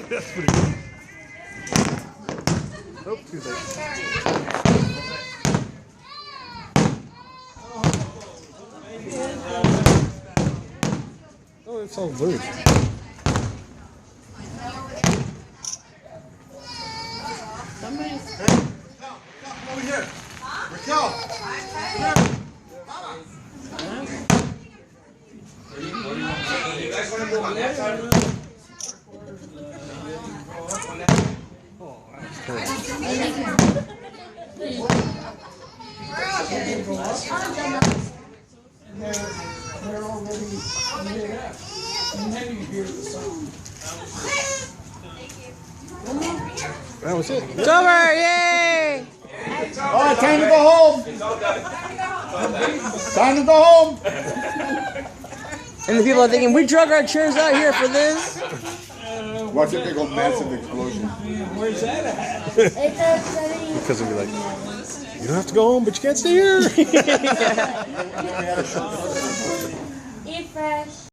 That's pretty good. Oh, too late. Oh, it's all blurry. Over here. Raquel. You guys want to go on that side? Oh, that's terrible. They're already lit up. And then you hear the song. That was it. It's over! Yay! All right, time to go home. Time to go home. And the people are thinking, we drug our chairs out here for this. Watch it, big old massive explosion. Where's that at? Because we'll be like, you don't have to go home, but you can't stay here. Eat fresh.